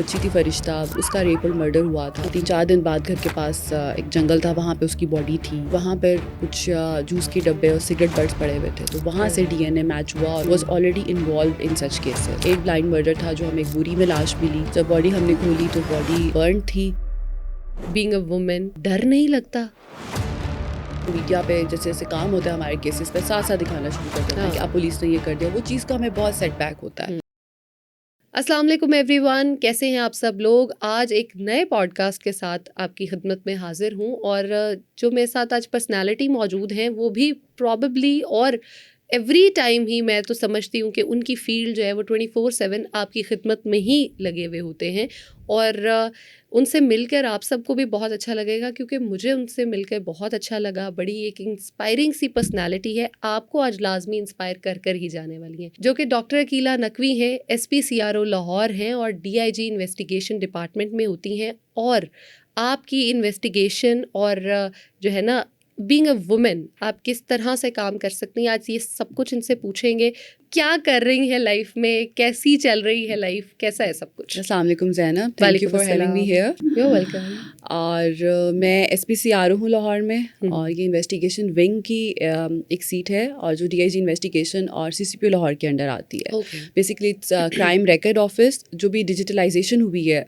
बच्ची थी फरिश्ता, उसका रेप और मर्डर हुआ था। 3-4 दिन बाद घर के पास एक जंगल था, वहाँ पे उसकी बॉडी थी। वहाँ पर कुछ जूस के डब्बे और सिगरेट बट्स पड़े हुए थे, तो वहाँ से DNA मैच हुआ और was already involve in such cases. एक ब्लाइंड मर्डर था जो हमें एक बोरी में लाश मिली। जब बॉडी हमने खोली तो बॉडी बर्न थी। बीइंग अ वुमेन, डर नहीं लगता? मीडिया पे जैसे जैसे काम होता है हमारे केसेस पे साथ साथ दिखाना शुरू कर देते हैं कि आप पुलिस ने ये कर दिया, वो चीज़ का हमें बहुत सेटबैक होता है। अस्सलाम वालेकुम एवरीवन, कैसे हैं आप सब लोग? आज एक नए पॉडकास्ट के साथ आपकी खिदमत में हाजिर हूँ और जो मेरे साथ आज पर्सनालिटी मौजूद हैं वो भी प्रॉबेबली और एवरी टाइम ही मैं तो समझती हूँ कि उनकी फील्ड जो है वो 24/7 आपकी खिदमत में ही लगे हुए होते हैं और उनसे मिलकर आप सबको भी बहुत अच्छा लगेगा, क्योंकि मुझे उनसे मिलकर बहुत अच्छा लगा। बड़ी एक इंस्पायरिंग सी पर्सनालिटी है, आपको आज लाजमी इंस्पायर कर कर ही जाने वाली हैं, जो कि डॉक्टर अकीला नकवी हैं, SPCRO लाहौर हैं और DIG इन्वेस्टिगेशन डिपार्टमेंट में होती हैं। और आपकी इन्वेस्टिगेशन और जो है ना, बीइंग अ वुमेन, आप किस तरह से काम कर सकती हैं, आज ये सब कुछ इनसे पूछेंगे। क्या कर रही है लाइफ में, कैसी चल रही है लाइफ, कैसा है सब कुछ? अस्सलाम वालेकुम Zainab, thank you for having me here. You welcome. और मैं SPCRO हूँ लाहौर में और ये इन्वेस्टिगेशन विंग की एक सीट है और जो DIG इन्वेस्टिगेशन और CCPO लाहौर के अंडर आती है। Basically it's crime record office. जो भी डिजिटलाइजेशन हुई है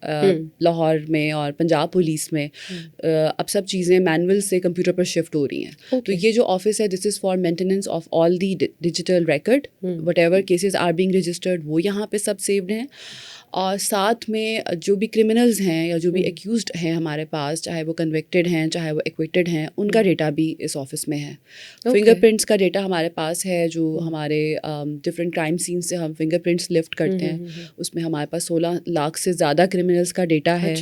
लाहौर में और पंजाब पुलिस में, अब सब चीज़ें मैनुअल से कंप्यूटर पर शिफ्ट हो रही हैं। तो ये जो ऑफिस है, this is for maintenance of all the digital record, whatever cases are being registered, वो यहाँ पे सब सेव्ड हैं। और साथ में जो भी क्रिमिनल्स हैं या जो भी एक्यूज्ड हैं हमारे पास, चाहे वो कन्विक्टेड हैं चाहे वो एक्विटेड हैं, उनका डेटा भी इस ऑफिस में है। फिंगरप्रिंट्स का डेटा हमारे पास है, जो हमारे डिफरेंट क्राइम सीन से हम फिंगरप्रिंट्स लिफ्ट करते हैं। उसमें हमारे पास 16 लाख से ज़्यादा क्रिमिनल्स का डेटा है।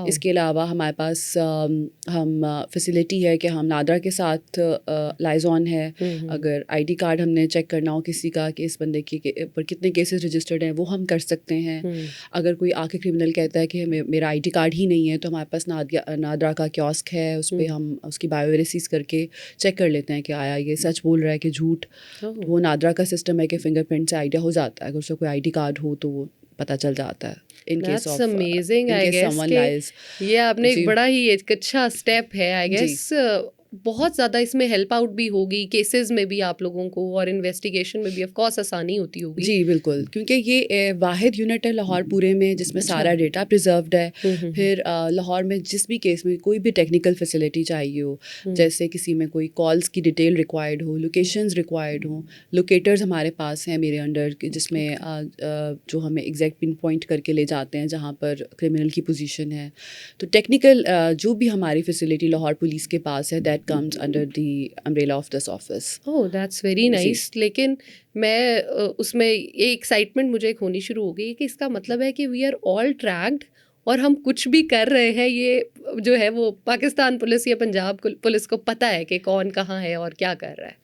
इसके अलावा हमारे पास हम फैसिलिटी है कि हम नादरा के साथ लाइजॉन है। अगर ID कार्ड हमने चेक करना हो किसी का कि इस बंदे के पर कितने केसेस रजिस्टर्ड हैं, वो हम कर सकते हैं। अगर कोई आके क्रिमिनल कहता है कि मेरा ID कार्ड ही नहीं है, तो हमारे पास नादरा का कियोस्क है, उस पर हम उसकी बायोवेरिसिस करके चेक कर लेते हैं कि आया ये सच बोल रहा है कि झूठ। वो नादरा का सिस्टम है कि फिंगरप्रिंट से आइडिया हो जाता है, अगर उसका कोई ID कार्ड हो तो वो पता चल जाता है। That's amazing, I guess कि ये आपने एक बड़ा ही एक अच्छा स्टेप है, आई गेस बहुत ज़्यादा इसमें हेल्प आउट भी होगी केसेस में भी आप लोगों को, और इन्वेस्टिगेशन में भी ऑफ कोर्स आसानी होती होगी। जी बिल्कुल, क्योंकि ये वाहिद यूनिट है लाहौर पूरे में जिसमें सारा डेटा प्रिजर्व्ड है। फिर लाहौर में जिस भी केस में कोई भी टेक्निकल फैसिलिटी चाहिए हो, जैसे किसी में कोई कॉल्स की डिटेल रिक्वायर्ड हो, लोकेशंस रिक्वायर्ड हो, लोकेटर्स हमारे पास हैं मेरे अंडर, जिसमें जो हमें एग्जैक्ट पिन पॉइंट करके ले जाते हैं जहाँ पर क्रिमिनल की पोजीशन है। तो टेक्निकल जो भी हमारी फैसिलिटी लाहौर पुलिस के पास है, that comes under the umbrella of this office. Oh, that's very nice. लेकिन मैं उसमें ये एक्साइटमेंट मुझे एक होनी शुरू हो गई कि इसका मतलब है कि वी आर ऑल ट्रैक्ड और हम कुछ भी कर रहे हैं, ये जो है वो पाकिस्तान पुलिस या पंजाब पुलिस को पता है कि कौन कहाँ है और क्या कर रहा है।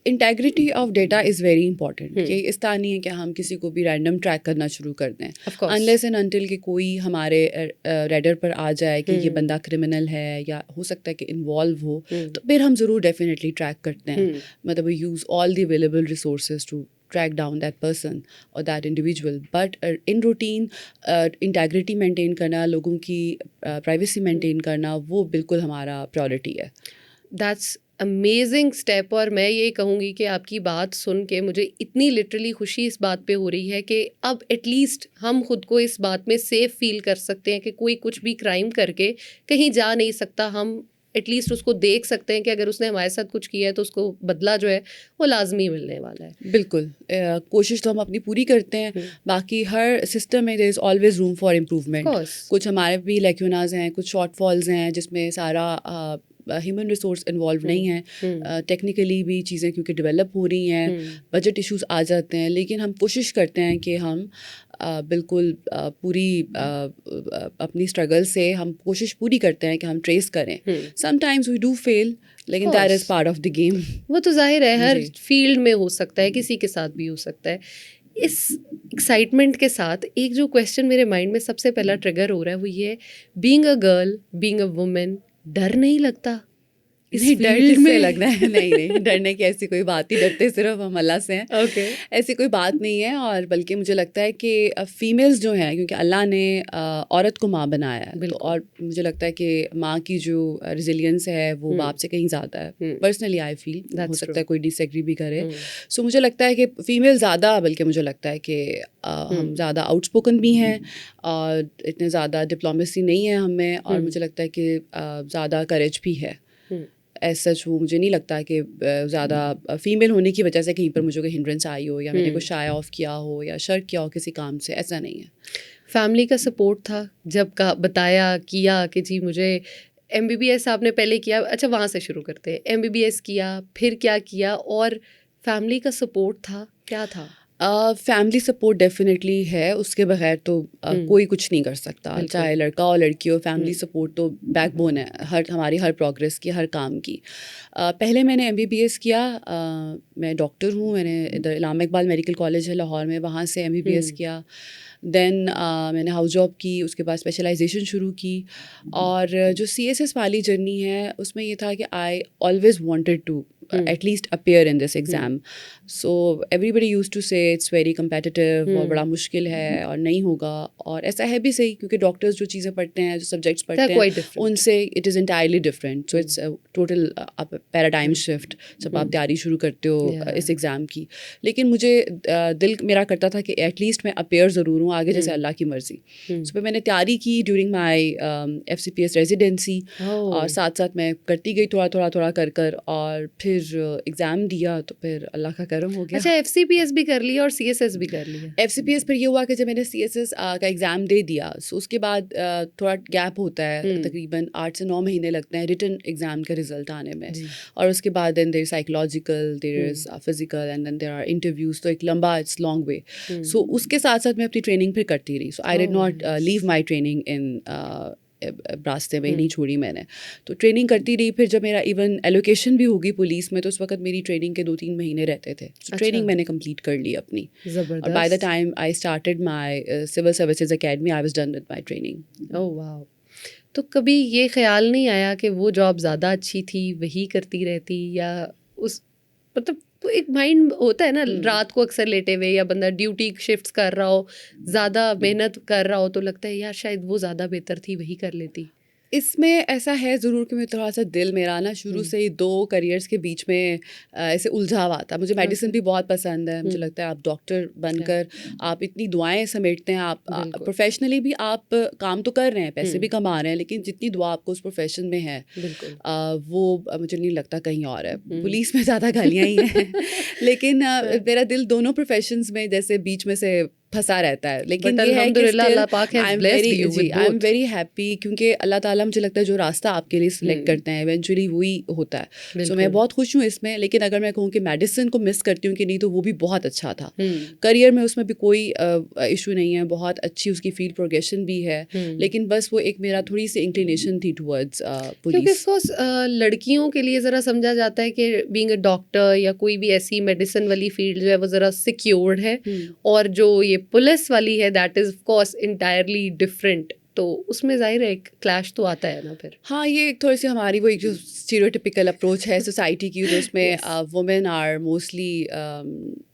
Integrity of data is very important. कि इस तरह नहीं है कि हम किसी को भी रैंडम ट्रैक करना शुरू कर दें, अनलेस एंड अनटिल कि कोई हमारे रेडर पर आ जाए कि ये बंदा क्रिमिनल है या हो सकता है कि इन्वॉल्व हो, तो फिर हम ज़रूर डेफिनेटली ट्रैक करते हैं। मतलब use all the available resources to track down that person or that individual, but in routine integrity maintain करना, लोगों की privacy maintain करना, वो बिल्कुल हमारा priority है। That's amazing step. और मैं ये कहूँगी कि आपकी बात सुन के मुझे इतनी लिटरली खुशी इस बात पे हो रही है कि अब एटलीस्ट हम खुद को इस बात में सेफ फील कर सकते हैं कि कोई कुछ भी क्राइम करके कहीं जा नहीं सकता। हम एटलीस्ट उसको देख सकते हैं कि अगर उसने हमारे साथ कुछ किया है तो उसको बदला जो है वो लाजमी मिलने वाला है। बिल्कुल, कोशिश तो हम अपनी पूरी करते हैं। बाकी हर सिस्टम में there is always room for improvement. कुछ हमारे भी लैक्यूनाज हैं, कुछ शॉर्टफॉल्स हैं, जिसमें सारा ह्यूमन रिसोर्स इन्वॉल्व नहीं है। टेक्निकली भी चीज़ें क्योंकि डेवलप हो रही हैं, बजट इश्यूज आ जाते हैं, लेकिन हम कोशिश करते हैं कि हम बिल्कुल पूरी अपनी स्ट्रगल से हम कोशिश पूरी करते हैं कि हम ट्रेस करें। समटाइम्स वी डू फेल, लेकिन that is part of the game. वो तो जाहिर है, हर फील्ड में हो सकता है, किसी के साथ भी हो सकता है। इस एक्साइटमेंट के साथ एक जो क्वेश्चन मेरे माइंड में सबसे पहला ट्रिगर हो रहा है वो ये है, being a girl, being a women, डर नहीं लगता? इस नहीं, डर फील्ड किससे में? लगना है? नहीं नहीं, डरने की ऐसी कोई बात नहीं, डरते सिर्फ हम अल्लाह से हैं। ओके। ऐसी कोई बात नहीं है, और बल्कि मुझे लगता है कि फीमेल्स जो हैं, क्योंकि अल्लाह ने औरत को माँ बनाया है, तो बिल्कुल। और मुझे लगता है कि माँ की जो रिजिलियंस है वो बाप से कहीं ज़्यादा है। पर्सनली आई फील, हो That's सकता true. है कोई डिसएग्री भी करे। सो मुझे लगता है कि फ़ीमेल ज़्यादा, बल्कि मुझे लगता है कि हम ज़्यादा आउटस्पोकन भी हैं, और इतने ज़्यादा डिप्लोमेसी नहीं है हमें, और मुझे लगता है कि ज़्यादा करेज भी है। एज सच वो मुझे नहीं लगता कि ज़्यादा फीमेल होने की वजह से कहीं पर मुझे कोई हिंड्रेंस आई हो, या मैंने कुछ शाय ऑफ किया हो, या शर्क किया हो किसी काम से, ऐसा नहीं है। फैमिली का सपोर्ट था जब का बताया किया कि जी मुझे एमबीबीएस आपने पहले किया, अच्छा वहाँ से शुरू करते हैं, एमबीबीएस किया फिर क्या किया, और फैमिली का सपोर्ट था, क्या था? फैमिली सपोर्ट डेफिनेटली है, उसके बगैर तो कोई कुछ नहीं कर सकता, बिल्कुल। चाहे लड़का हो लड़की हो। फैमिली सपोर्ट तो बैकबोन है हमारी हर प्रोग्रेस की, हर काम की। पहले मैंने एमबीबीएस किया, मैं डॉक्टर हूँ, मैंने इधर इलामा इकबाल मेडिकल कॉलेज है लाहौर में, वहाँ से एमबीबीएस किया। देन मैंने हाउस जॉब की, उसके बाद स्पेशलाइजेशन शुरू की। और जो सीएसएस वाली जर्नी है उसमें ये था कि I always wanted to at least appear in this exam. So everybody used to say it's very competitive और बड़ा मुश्किल है और नहीं होगा, और ऐसा है भी सही, क्योंकि डॉक्टर्स जो चीज़ें पढ़ते हैं, जो सब्जेक्ट्स पढ़ते हैं, उनसे it is entirely different. So it's total paradigm shift जब आप तैयारी शुरू करते हो इस एग्ज़ाम की। लेकिन मुझे दिल मेरा करता था कि एटलीस्ट मैं अपीयर ज़रूर हूँ, आगे जैसे अल्लाह की मर्ज़ी। सो फिर मैंने तैयारी की ड्यूरिंग माई FCPS रेजिडेंसी, और साथ साथ मैं करती गई थोड़ा कर कर, और फिर एग्ज़ाम दिया तो फिर अल्लाह का करम हो गया। अच्छा, एफसीपीएस भी कर लिया और सीएसएस भी कर लिया? FCPS फिर ये हुआ कि जब मैंने CSS का एग्ज़ाम दे दिया, सो उसके बाद थोड़ा गैप होता है, तकरीबन 8 से 9 महीने लगते हैं रिटन एग्ज़ाम का रिज़ल्ट आने में, और उसके बाद then there psychological, there is physical, and then there are interviews. तो एक लंबा, इट्स लॉन्ग वे। सो उसके साथ साथ मैं अपनी ट्रेनिंग फिर करती रही। So I did not leave my training in रास्ते में ही नहीं छोड़ी मैंने, तो ट्रेनिंग करती रही। फिर जब मेरा इवन एलोकेशन भी होगी पुलिस में, तो उस वक्त मेरी ट्रेनिंग के 2-3 महीने रहते थे। तो ट्रेनिंग मैंने कंप्लीट कर ली अपनी, और by the time I started my civil services academy, I was done with my training. Oh wow! तो कभी ये ख्याल नहीं आया कि वो जॉब ज़्यादा अच्छी थी, वही करती रहती, या उस मतलब तो एक माइंड होता है ना, रात को अक्सर लेटे हुए, या बंदा ड्यूटी शिफ्ट्स कर रहा हो, ज़्यादा मेहनत कर रहा हो, तो लगता है यार शायद वो ज़्यादा बेहतर थी, वही कर लेती। इसमें ऐसा है ज़रूर कि मैं थोड़ा सा दिल मेरा ना शुरू से ही 2 करियर्स के बीच में ऐसे उलझा हुआ था। मुझे मेडिसिन भी बहुत पसंद है, मुझे लगता है आप डॉक्टर बनकर आप इतनी दुआएं समेटते हैं, आप प्रोफेशनली भी आप काम तो कर रहे हैं, पैसे भी कमा रहे हैं, लेकिन जितनी दुआ आपको उस प्रोफेशन में है वो मुझे नहीं लगता कहीं और है। पुलिस में ज़्यादा गालियाँ ही हैं लेकिन मेरा दिल दोनों प्रोफेशंस में जैसे बीच में से फंसा रहता है। लेकिन ये है कि आई एम वेरी हैप्पी, क्योंकि अल्लाह ताला मुझे लगता है जो रास्ता आपके लिए सिलेक्ट करते हैं इवेंचुअली वही होता है। सो मैं बहुत खुश हूँ इसमें। लेकिन अगर मैं कहूँ कि मेडिसिन को मिस करती हूँ कि नहीं, तो वो भी बहुत अच्छा था। करियर में उसमें भी कोई इशू नहीं है, बहुत अच्छी उसकी फील्ड प्रोग्रेशन भी है, लेकिन बस वो एक मेरा थोड़ी सी इंक्लिनेशन थी टुवर्ड्स पुलिस। क्योंकि ऑफकोर्स लड़कियों के लिए ज़रा समझा जाता है कि बीइंग अ डॉक्टर या कोई भी ऐसी मेडिसिन वाली फील्ड जो है वो ज़रा सिक्योर्ड है, और जो ये पुलिस वाली है that is of course entirely different. तो उसमें जाहिर है एक क्लैश तो आता है ना फिर। हाँ, ये एक थोड़ी सी हमारी वो एक जो स्टीरियोटिपिकल अप्रोच है सोसाइटी की, जो उसमें women are mostly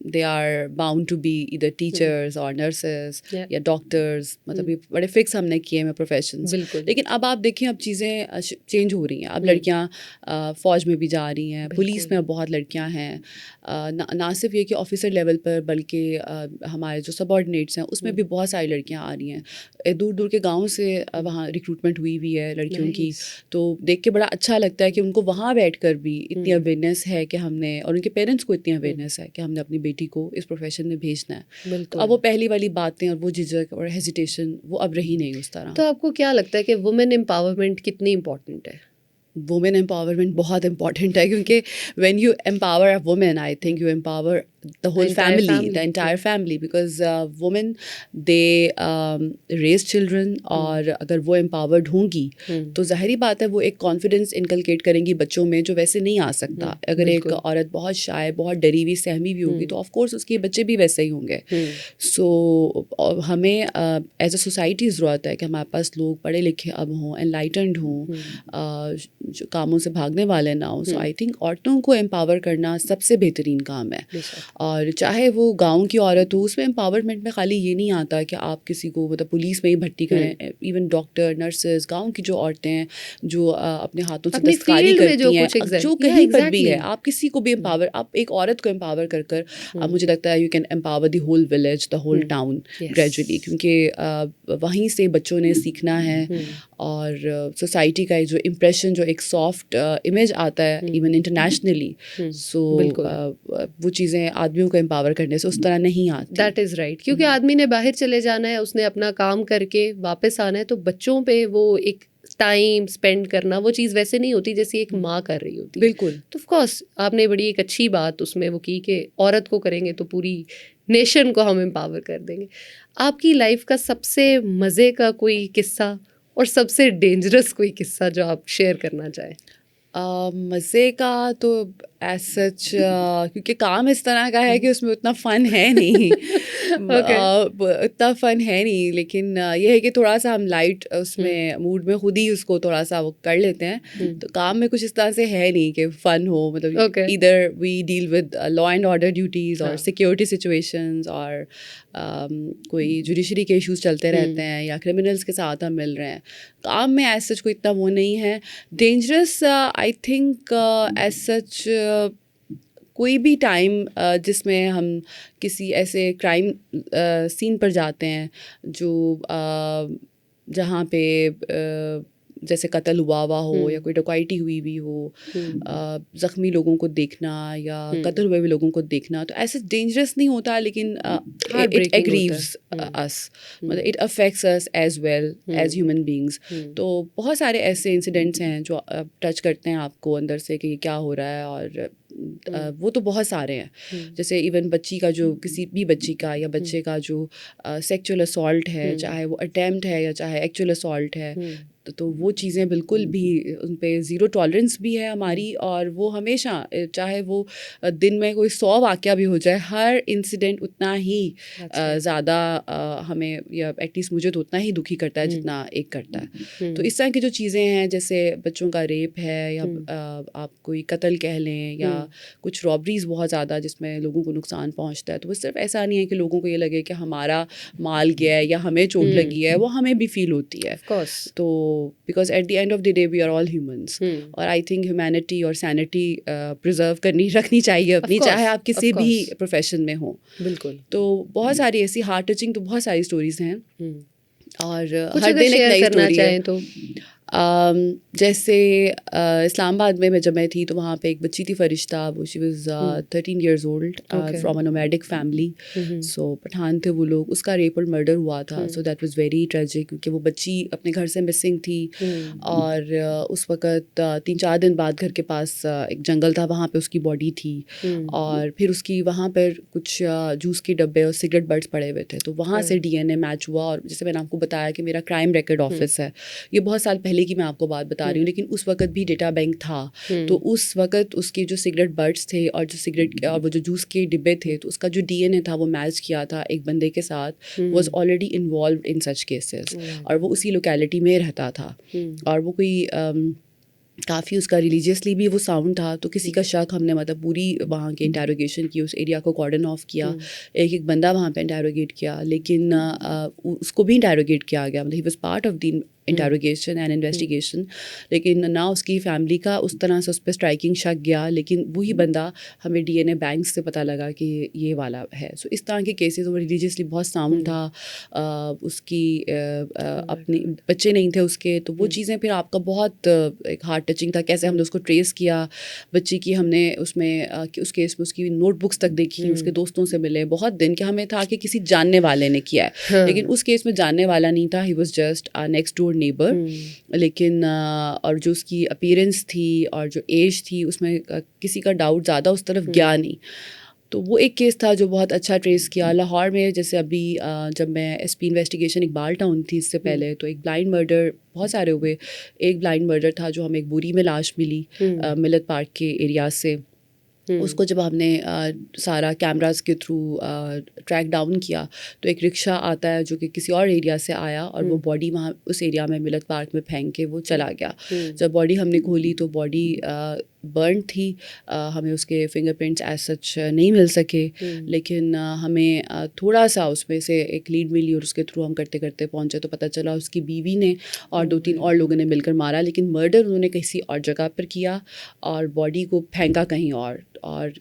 they are bound to be either teachers और नर्सेस या डॉक्टर्स, मतलब ये बड़े फिक्स हमने किए हैं प्रोफेशंस। लेकिन अब आप देखें, अब चीज़ें चेंज हो रही हैं। अब लड़कियाँ फ़ौज में भी जा रही हैं, पुलिस में अब बहुत लड़कियाँ हैं। ना सिर्फ ये कि ऑफिसर लेवल पर, बल्कि हमारे जो सबऑर्डिनेट्स हैं उसमें भी बहुत सारी लड़कियाँ आ रही हैं। दूर दूर के गाँव से वहाँ रिक्रूटमेंट हुई भी है लड़कियों की, तो देख के बड़ा अच्छा लगता है कि उनको वहाँ बैठकर भी इतनी अवेयरनेस है कि हमने, और उनके पेरेंट्स को इतनी अवेयरनेस है कि हमने अपनी बेटी को इस प्रोफेशन में भेजना है। तो अब वो पहली वाली बातें और वो झिझक और हेजिटेशन वो अब रही नहीं उस तरह। तो आपको क्या लगता है कि वुमेन एम्पावरमेंट कितनी इम्पोर्टेंट है? वुमेन एम्पावरमेंट बहुत इंपॉर्टेंट है, क्योंकि when you empower a women, I think you empower the whole entire family, family, the entire yeah. family, because women they raise children, और अगर वो empowered होंगी तो ज़ाहिरी बात है वो एक confidence inculcate करेंगी बच्चों में जो वैसे नहीं आ सकता। अगर एक बिल्कुल। औरत बहुत शाय, बहुत डरी हुई, सहमी भी होगी तो ऑफ कोर्स उसके बच्चे भी वैसे ही होंगे। सो हमें एज अ सोसाइटी ज़रूरत है कि हमारे पास लोग पढ़े लिखे अब हों, एनलाइटेंड हों, जो कामों से भागने वाले ना हों। सो आई थिंक औरतों को एम्पावर करना सबसे बेहतरीन काम है। और चाहे वो गांव की औरत हो, उसमें एम्पावरमेंट में खाली ये नहीं आता कि आप किसी को मतलब पुलिस में ही भर्ती करें। इवन डॉक्टर, नर्सेज, गांव की जो औरतें हैं जो अपने हाथों से अपनी दस्तकारी फील्ड में जो करती हैं, कुछ जो yeah, कहीं पर भी है, exactly. आप किसी को भी एम्पावर, आप एक औरत को एम्पावर कर कर अब मुझे लगता है you can empower the whole village, the whole town gradually, क्योंकि वहीं से बच्चों ने सीखना है। और सोसाइटी का जो इम्प्रेशन, जो एक सॉफ्ट इमेज आता है इवन इंटरनेशनली, सो वो चीज़ें आदमियों को एम्पावर करने से उस तरह नहीं आती। दैट इज़ राइट, क्योंकि आदमी ने बाहर चले जाना है, उसने अपना काम करके वापस आना है, तो बच्चों पे वो एक टाइम स्पेंड करना वो चीज़ वैसे नहीं होती जैसे एक माँ कर रही होती है। बिल्कुल। तो ऑफ कोर्स आपने बड़ी एक अच्छी बात उसमें वो की कि औरत को करेंगे तो पूरी नेशन को हम एम्पावर कर देंगे। आपकी लाइफ का सबसे मज़े का कोई किस्सा और सबसे डेंजरस कोई किस्सा जो आप शेयर करना चाहें? मज़े का तो एज सच, क्योंकि काम इस तरह का है कि उसमें उतना फ़न है नहीं। उतना फ़न है नहीं, लेकिन ये है कि थोड़ा सा हम लाइट उसमें मूड में खुद ही उसको थोड़ा सा वो कर लेते हैं। तो काम में कुछ इस तरह से है नहीं कि फ़न हो, मतलब इधर we deal with law and order duties और सिक्योरिटी सिचुएशंस, और कोई जुडिशरी के इश्यूज चलते रहते हैं या क्रिमिनल्स के साथ हम मिल रहे हैं। काम में एज सच कोई इतना वो नहीं है। Dangerous I think as such कोई भी टाइम जिसमें हम किसी ऐसे क्राइम सीन पर जाते हैं जो जहाँ पे जैसे कत्ल हुआ हो या कोई डकैती हुई हो, ज़ख्मी लोगों को देखना या कत्ल हुए हुए लोगों को देखना, तो ऐसे डेंजरस नहीं होता, लेकिन इट एग्रीव्स अस, मतलब it affects us as well as human beings. तो बहुत सारे ऐसे इंसिडेंट्स हैं जो टच करते हैं आपको अंदर से कि क्या हो रहा है, और वो तो बहुत सारे हैं। जैसे इवन बच्ची का जो, किसी भी बच्ची का या बच्चे का जो सेक्सुअल असॉल्ट है, चाहे वो अटेम्प्ट है या चाहे एक्चुअल असॉल्ट है, तो वो चीज़ें बिल्कुल भी उन पे ज़ीरो टॉलरेंस भी है हमारी। और वो हमेशा, चाहे वो दिन में कोई 100 वाक़या भी हो जाए, हर इंसिडेंट उतना ही ज़्यादा हमें, या एटलीस्ट मुझे तो उतना ही दुखी करता है जितना एक करता है। तो इस तरह की जो चीज़ें हैं, जैसे बच्चों का रेप है, या आप कोई कत्ल कह लें, या कुछ रॉबरीज़ बहुत ज़्यादा जिसमें लोगों को नुकसान पहुँचता है, तो वो सिर्फ ऐसा नहीं है कि लोगों को ये लगे कि हमारा माल गया है या हमें चोट लगी है, वो हमें भी फील होती है। तो because at the end of the day we are all humans, और आई थिंक ह्यूमैनिटी और सैनिटी प्रिजर्व रखनी चाहिए अपनी, चाहे आप किसी भी प्रोफेशन में हो। बिल्कुल। तो बहुत सारी ऐसी हार्ट टचिंग तो बहुत सारी स्टोरीज हैं, और कुछ हर अगर दिन एक शेयर नई करना स्टोरी चाहें है। तो जैसे इस्लामाबाद में जब मैं थी तो वहाँ पे एक बच्ची थी फरिश्ता, वो she was 13 years old from a nomadic family. So Pathan थे वो लोग, उसका रेप और मर्डर हुआ था। So that was very tragic, क्योंकि वो बच्ची अपने घर से मिसिंग थी, और उस वक़्त 3-4 दिन बाद घर के पास एक जंगल था, वहाँ पे उसकी बॉडी थी, और फिर उसकी वहाँ पर कुछ जूस के डब्बे और सिगरेट बट्स पड़े हुए थे, तो वहाँ से DNA मैच हुआ। और जैसे मैंने आपको बताया कि मेरा क्राइम रिकॉर्ड ऑफिस है, ये बहुत साल पहले की मैं आपको बात बता रही हूँ, लेकिन उस वक्त भी डेटा बैंक था। तो उस वक्त उसके जो सिगरेट बट्स थे और जो सिगरेट और वो जो जूस के डिब्बे थे, तो उसका जो DNA था वो मैच किया था एक बंदे के साथ, was already involved in such cases, और वो उसी लोकेलिटी में रहता था, और वो कोई काफ़ी उसका रिलीजियसली भी वो साउंड था। तो किसी का शक, हमने मतलब पूरी वहाँ के इंटेरोगेशन की, उस एरिया को कॉर्डन ऑफ किया, एक बंदा वहाँ पे इंटेरोगेट किया, लेकिन उसको भी इंटेरोगेट किया गया, मतलब he was part of the interrogation and investigation, लेकिन ना उसकी फैमिली का उस तरह से उस पर स्ट्राइकिंग शक गया, लेकिन वही बंदा हमें DNA बैंक से पता लगा कि ये वाला है। सो इस तरह के केसेस, वो रिलीजियसली बहुत साउंड था, उसकी अपने बच्चे नहीं थे उसके, तो वो चीज़ें फिर आपका बहुत एक हार्ट टचिंग था। कैसे हमने उसको ट्रेस किया बच्ची की, हमने उसमें उस केस में उसकी नोटबुक्स तक देखी, उसके दोस्तों से मिले, बहुत दिन के हमें था कि किसी जानने वाले ने किया है, लेकिन उस केस में जानने वाला नहीं था, he was just next door neighbour. लेकिन और जो उसकी अपीयरेंस थी और जो एज थी, उसमें किसी का डाउट ज़्यादा उस तरफ गया नहीं। तो वो एक केस था जो बहुत अच्छा ट्रेस किया। लाहौर में जैसे अभी जब मैं SP इन्वेस्टिगेशन इकबाल टाउन थी इससे पहले, तो एक ब्लाइंड मर्डर, बहुत सारे हुए, एक ब्लाइंड मर्डर था जो हमें एक बोरी में लाश मिली मिलत पार्क के एरिया से। उसको जब हमने सारा कैमरास के थ्रू ट्रैक डाउन किया तो एक रिक्शा आता है जो कि किसी और एरिया से आया और वो बॉडी वहाँ उस एरिया में मिलत पार्क में फेंक के वो चला गया। जब बॉडी हमने खोली तो बॉडी बर्न थी। हमें उसके फिंगरप्रिंट्स एज सच नहीं मिल सके, लेकिन हमें थोड़ा सा उसमें से एक लीड मिली और उसके थ्रू हम करते करते पहुँचे तो पता चला उसकी बीवी ने और 2-3 और लोगों ने मिलकर मारा, लेकिन मर्डर उन्होंने किसी और जगह पर किया और बॉडी को फेंका कहीं और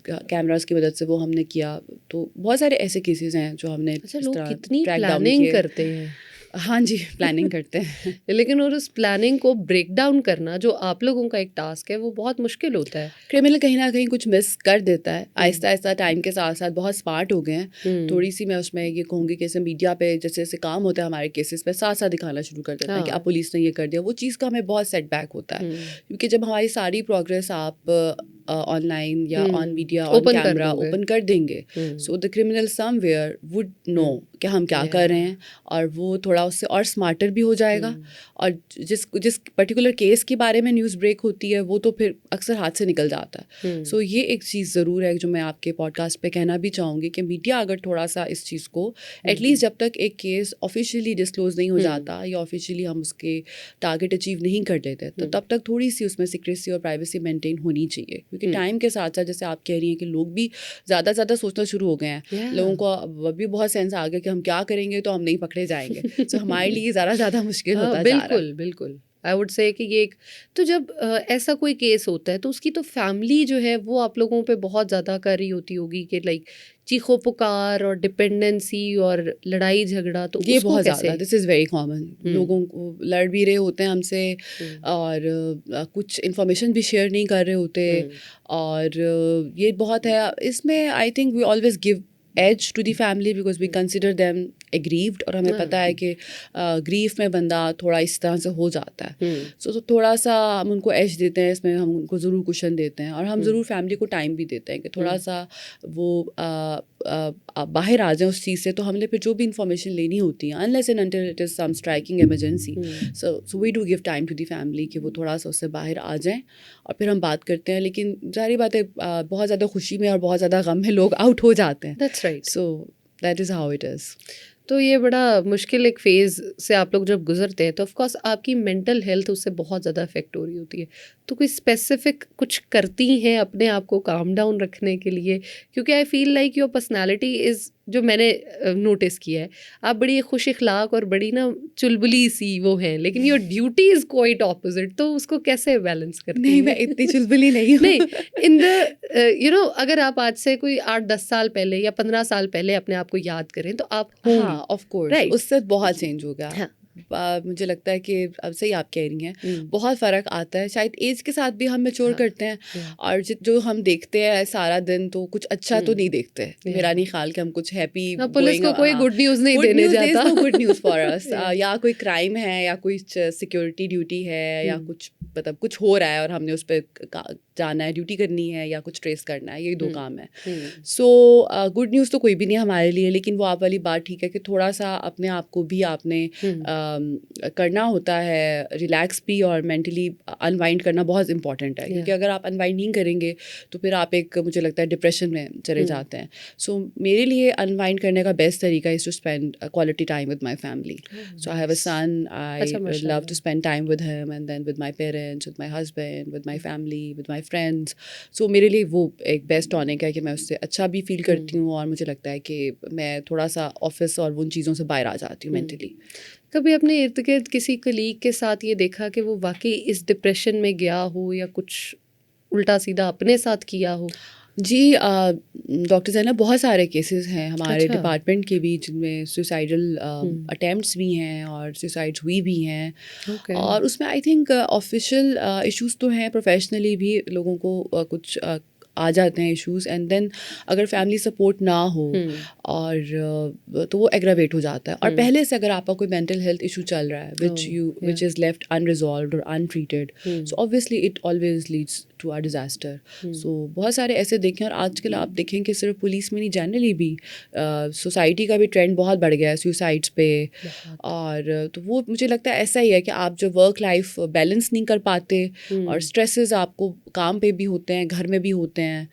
कैमरास की मदद से वो हमने किया। तो बहुत सारे ऐसे केसेस हैं जो हमने अच्छा, लोग कितनी प्लानिंग करते हैं। हाँ जी, प्लानिंग करते हैं लेकिन और उस प्लानिंग को ब्रेक डाउन करना जो आप लोगों का एक टास्क है वो बहुत मुश्किल होता है। क्रिमिनल कहीं ना कहीं कुछ मिस कर देता है। आहिस्ता आहिस्ता टाइम के साथ साथ बहुत स्मार्ट हो गए हैं। थोड़ी सी मैं उसमें ये कहूँगी कि जैसे मीडिया पे जैसे जैसे काम होता है हमारे केसेस पे साथ साथ दिखाना शुरू कर देता है कि अब पुलिस ने ये कर दिया, वो चीज़ का हमें बहुत सेटबैक होता है क्योंकि जब हमारी सारी प्रोग्रेस आप ऑनलाइन या on media on camera open कर देंगे, so the criminal somewhere would know कि हम क्या कर रहे हैं और वो थोड़ा उससे और स्मार्टर भी हो जाएगा। और जिस पर्टिकुलर केस के बारे में न्यूज़ ब्रेक होती है वो तो फिर अक्सर हाथ से निकल जाता है। सो ये एक चीज़ ज़रूर है जो मैं आपके पॉडकास्ट पे कहना भी चाहूँगी कि मीडिया अगर थोड़ा सा इस चीज़ को एटलीस्ट जब तक एक केस ऑफिशियली डिस्क्लोज नहीं हो जाता या ऑफिशियली हम उसके टारगेट अचीव नहीं कर लेते तो तब तक थोड़ी सी उसमें सिक्रेसी और प्राइवेसी मेंटेन होनी चाहिए, क्योंकि टाइम के साथ साथ जैसे आप कह रही हैं कि लोग भी ज़्यादा सोचना शुरू हो गए हैं। लोगों को अब भी बहुत सेंस आ गया कि हम क्या करेंगे तो हम नहीं पकड़े जाएंगे। सो हमारे लिए ज़्यादा मुश्किल होता जा रहा है। बिल्कुल आई वुड से कि ये एक तो जब ऐसा कोई केस होता है तो उसकी तो फैमिली जो है वो आप लोगों पे बहुत ज़्यादा कर रही होती होगी कि लाइक चीखो पुकार और डिपेंडेंसी और लड़ाई झगड़ा, तो ये बहुत ज़्यादा दिस इज़ वेरी कॉमन। लोगों को लड़ भी रहे होते हैं हमसे और कुछ इन्फॉर्मेशन भी शेयर नहीं कर रहे होते और ये बहुत है इसमें। I think we always give edge to the family because we consider them aggrieved और हमें पता है कि ग्रीफ में बंदा थोड़ा इस तरह से हो जाता है। सो तो थोड़ा सा हम उनको एज देते हैं, इसमें हम उनको ज़रूर कुशन देते हैं और हम ज़रूर फैमिली को टाइम भी देते हैं कि थोड़ा सा वो बाहर आ जाए उस चीज़ से। तो हमने फिर जो भी इंफॉर्मेशन लेनी होती है unless and until it is some striking emergency, so we do give time to the family कि वो थोड़ा सा उससे बाहर आ जाएं और फिर हम बात करते हैं। लेकिन जारी बात है बहुत ज़्यादा खुशी में और बहुत ज़्यादा गम में लोग आउट हो जाते हैं। That's right. So that is how it is. तो ये बड़ा मुश्किल एक फ़ेज़ से आप लोग जब गुजरते हैं तो ऑफ कोर्स आपकी मेंटल हेल्थ उससे बहुत ज़्यादा इफेक्ट हो रही होती है। तो कोई स्पेसिफिक कुछ करती हैं अपने आप को काम डाउन रखने के लिए? क्योंकि I feel like your personality is, जो मैंने नोटिस किया है, आप बड़ी खुश इखलाक और बड़ी ना चुलबुली सी वो हैं, लेकिन your duty is quite opposite. तो उसको कैसे बैलेंस करती नहीं, हैं? मैं इतनी चुलबुली नहीं हूँ। नहीं, इन द अगर आप आज से कोई 8-10 साल पहले या 15 साल पहले अपने आप को याद करें तो आप हाँ, ऑफ कोर्स राइट। उससे बहुत चेंज हो गया। हाँ। मुझे लगता है कि अब सही आप कह रही हैं, बहुत फ़र्क आता है। शायद एज के साथ भी हम मैच्योर करते हैं और जो हम देखते हैं सारा दिन तो कुछ अच्छा तो नहीं देखते। मेरा नहीं ख्याल कि हम कुछ हैप्पी पुलिस को कोई गुड न्यूज़ नहीं देने जाता। Good news for us. या कोई क्राइम है या कोई सिक्योरिटी ड्यूटी है या कुछ मतलब कुछ हो रहा है और हमने उस पर जाना है, ड्यूटी करनी है या कुछ ट्रेस करना है, यही 2 काम है। सो गुड न्यूज़ तो कोई भी नहीं हमारे लिए, लेकिन वो आप वाली बात ठीक है कि थोड़ा सा अपने आप को भी आपने करना होता है, रिलैक्स भी और मेंटली अनवाइंड करना बहुत इंपॉर्टेंट है। क्योंकि अगर आप अनवाइंड नहीं करेंगे तो फिर आप एक, मुझे लगता है, डिप्रेशन में चले जाते हैं। सो मेरे लिए अनवाइंड करने का बेस्ट तरीका is to spend quality time with my family. So I have a son, I love to spend time with him and then with my parents, with my husband, with my family, with my friends. So मेरे लिए वो एक best tonic है कि मैं उससे अच्छा भी फील करती हूँ और मुझे लगता है कि मैं थोड़ा सा ऑफिस और उन चीज़ों से बाहर आ जाती हूँ मेंटली। कभी अपने इर्द गिर्द किसी कलीग के साथ ये देखा कि वो वाकई इस डिप्रेशन में गया हो या कुछ उल्टा सीधा अपने साथ किया हो? जी, डॉक्टर ज़ैनब, बहुत सारे केसेस हैं हमारे डिपार्टमेंट के भी जिनमें सुसाइडल अटेम्प्ट्स भी हैं और सुसाइड्स हुई भी हैं। और उसमें आई थिंक ऑफिशियल इश्यूज़ तो हैं, प्रोफेशनली भी लोगों को कुछ आ जाते हैं इश्यूज़ एंड देन अगर फैमिली सपोर्ट ना हो और तो वो एग्रावेट हो जाता है। और पहले से अगर आपका कोई मेंटल हेल्थ इशू चल रहा है विच इज़ लेफ्ट अनरिजॉल्व्ड और untreated, so obviously it always leads to a disaster. So बहुत सारे ऐसे देखें, और आजकल आप देखें कि सिर्फ पुलिस में नहीं, जनरली भी सोसाइटी का भी ट्रेंड बहुत बढ़ गया है सुसाइड्स पे। और तो वो मुझे लगता है ऐसा ही है कि आप जो वर्क लाइफ बैलेंस नहीं कर पाते, और स्ट्रेसेस आपको काम पे भी होते हैं, घर में भी होते हैं,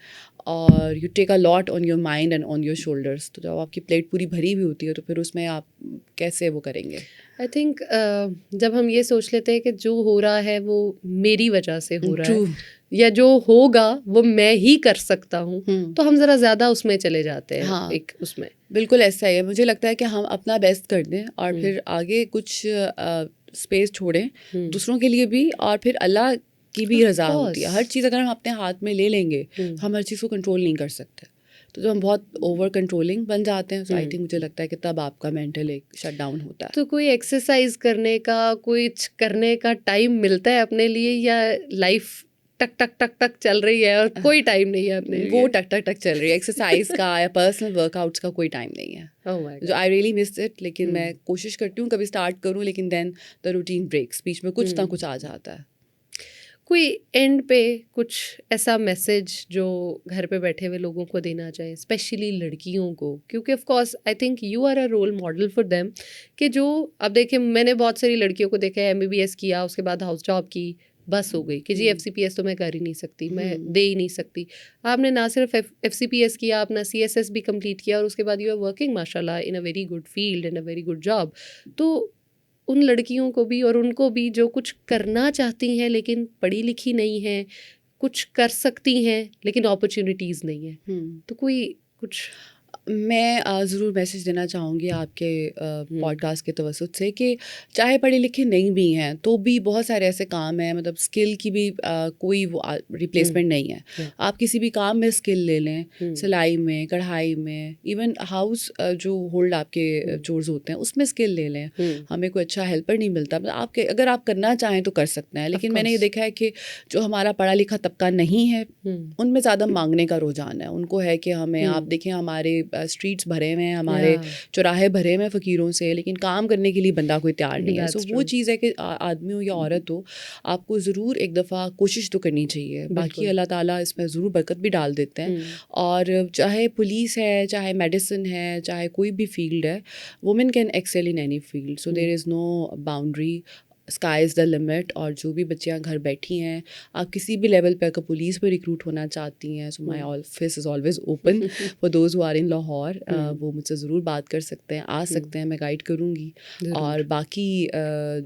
और you take a lot on your mind and on your shoulders. तो जब आपकी प्लेट पूरी भरी भी होती है तो फिर उसमें आप कैसे वो करेंगे? आई थिंक जब हम ये सोच लेते हैं कि जो हो रहा है वो मेरी वजह से हो रहा है, या जो होगा वो मैं ही कर सकता हूँ, तो हम ज़रा ज़्यादा उसमें चले जाते हैं। हाँ, एक उसमें बिल्कुल ऐसा ही है। मुझे लगता है कि हम अपना बेस्ट कर दें और फिर आगे कुछ स्पेस छोड़ें दूसरों के लिए भी, और फिर अल्लाह की भी रज़ा होती है। हर चीज़ अगर हम अपने हाथ में ले लेंगे तो हम हर चीज़ को कंट्रोल नहीं कर सकते। तो जब हम बहुत ओवर कंट्रोलिंग बन जाते हैं, तो आई थिंक मुझे लगता है कि तब आपका मेंटल एक शट डाउन होता है। तो कोई एक्सरसाइज करने का, कुछ करने का टाइम मिलता है अपने लिए, या लाइफ टक टक टक टक चल रही है और कोई टाइम नहीं है अपने लिए? वो टक टक टक चल रही है। एक्सरसाइज का या पर्सनल वर्कआउट्स का कोई टाइम नहीं है। Oh my God. जो आई रियली मिस इट, लेकिन मैं कोशिश करती हूँ कभी स्टार्ट करूँ, लेकिन देन द रूटीन ब्रेक्स, बीच में कुछ ना कुछ आ जाता है। कोई एंड पे कुछ ऐसा मैसेज जो घर पे बैठे हुए लोगों को देना चाहे, स्पेशली लड़कियों को, क्योंकि of course I think you are a role model for them, कि जो अब देखिए मैंने बहुत सारी लड़कियों को देखा है, MBBS किया, उसके बाद हाउस जॉब की, बस हो गई कि जी FCPS तो मैं कर ही नहीं सकती, मैं दे ही नहीं सकती। आपने ना सिर्फ FCPS किया, अपना CSS भी कंप्लीट किया, और उसके बाद यू आर वर्किंग माशाल्लाह in a very good field, in a very good job. तो उन लड़कियों को भी और उनको भी जो कुछ करना चाहती हैं लेकिन पढ़ी लिखी नहीं है, कुछ कर सकती हैं लेकिन अपॉर्चुनिटीज़ नहीं है, तो कोई कुछ मैं ज़रूर मैसेज देना चाहूँगी आपके पॉडकास्ट के तवसुत से कि चाहे पढ़े लिखे नहीं भी हैं तो भी बहुत सारे ऐसे काम हैं, मतलब स्किल की भी कोई वो रिप्लेसमेंट नहीं है। आप किसी भी काम में स्किल ले लें, सिलाई में, कढ़ाई में, इवन हाउस जो होल्ड आपके चोर्स होते हैं उसमें स्किल ले लें। हमें कोई अच्छा हेल्पर नहीं मिलता, मतलब आपके अगर आप करना चाहें तो कर सकते हैं। लेकिन मैंने ये देखा है कि जो हमारा पढ़ा लिखा तबका नहीं है उनमें ज़्यादा मांगने का रुझान है। उनको है कि हमें, आप देखें हमारे स्ट्रीट्स भरे हुए हैं, हमारे चौराहे भरे हुए हैं फ़कीरों से, लेकिन काम करने के लिए बंदा कोई तैयार नहीं है। सो वो चीज़ है कि आदमी हो या औरत हो, आपको ज़रूर एक दफ़ा कोशिश तो करनी चाहिए। बाकी अल्लाह ताला इसमें ज़रूर बरकत भी डाल देते हैं। और चाहे पुलिस है, चाहे मेडिसिन है, चाहे कोई भी फील्ड है, women can excel in any field. So there is no boundary, sky is the limit. और जो भी बच्चियाँ घर बैठी हैं, आप किसी भी लेवल पे अगर पुलिस में रिक्रूट होना चाहती हैं, so my office is always open for those who are in Lahore. वो मुझसे ज़रूर बात कर सकते हैं, आ सकते हैं, मैं गाइड करूँगी। और बाकी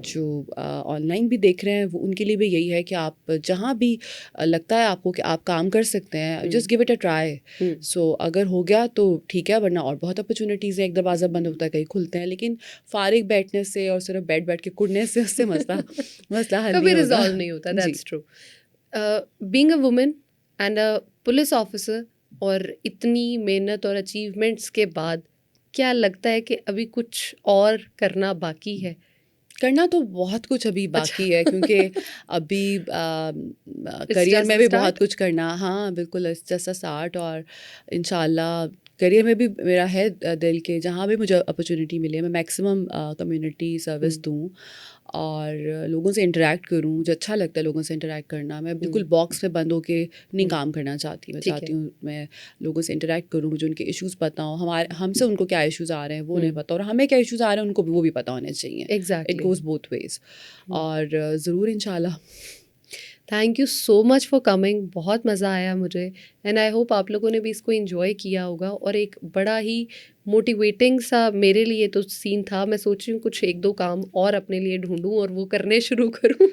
जो ऑनलाइन भी देख रहे हैं वो उनके लिए भी यही है कि आप जहाँ भी लगता है आपको कि आप काम कर सकते हैं, just give it a try. So अगर हो गया तो ठीक है, वरना और बहुत अपॉर्चुनिटीज़ है। एक दरवाज़ा बंद होता है, कहीं खुलते हैं। लेकिन फारिग बैठने से और सिर्फ बैठ के कुड़ने से उससे मसला हल कभी नहीं रिजॉल्व नहीं होता। That's true. Being a woman and a police officer, और इतनी मेहनत और अचीवमेंट्स के बाद क्या लगता है कि अभी कुछ और करना बाकी है? करना तो बहुत कुछ अभी बाकी है, क्योंकि अभी करियर में भी बहुत कुछ करना। हाँ बिल्कुल, इट्स जस्ट अ स्टार्ट। और इंशाल्लाह करियर में भी मेरा है दिल के जहाँ भी मुझे अपॉर्चुनिटी मिले मैं मैक्सिमम कम्युनिटी सर्विस दूँ और लोगों से इंटरेक्ट करूँ। मुझे अच्छा लगता है लोगों से इंटरेक्ट करना। मैं बिल्कुल बॉक्स में बंद होके नहीं काम करना चाहती। मैं चाहती हूँ मैं लोगों से इंटरेक्ट करूँ, मुझे उनके इश्यूज़ पता हो, हमसे उनको क्या इश्यूज़ आ रहे हैं वो नहीं पता, और हमें क्या इश्यूज़ आ रहे हैं उनको वो भी पता होने चाहिए। Exactly, it goes both ways. और ज़रूर इंशाल्लाह। Thank you so much for coming, बहुत मज़ा आया मुझे, एंड आई होप आप लोगों ने भी इसको एंजॉय किया होगा। और एक बड़ा ही मोटिवेटिंग सा मेरे लिए तो सीन था। मैं सोच रही हूँ कुछ एक दो काम और अपने लिए ढूंढूं और वो करने शुरू करूँ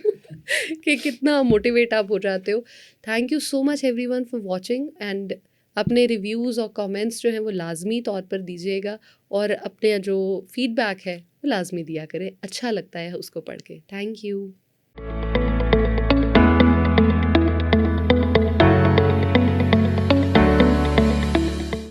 कि कितना मोटिवेट आप हो जाते हो। Thank you so much everyone for watching, and अपने रिव्यूज़ और कमेंट्स जो हैं वो लाजमी तौर पर दीजिएगा, और अपने जो फीडबैक है वो लाजमी दिया करें, अच्छा लगता है उसको पढ़ के। Thank you.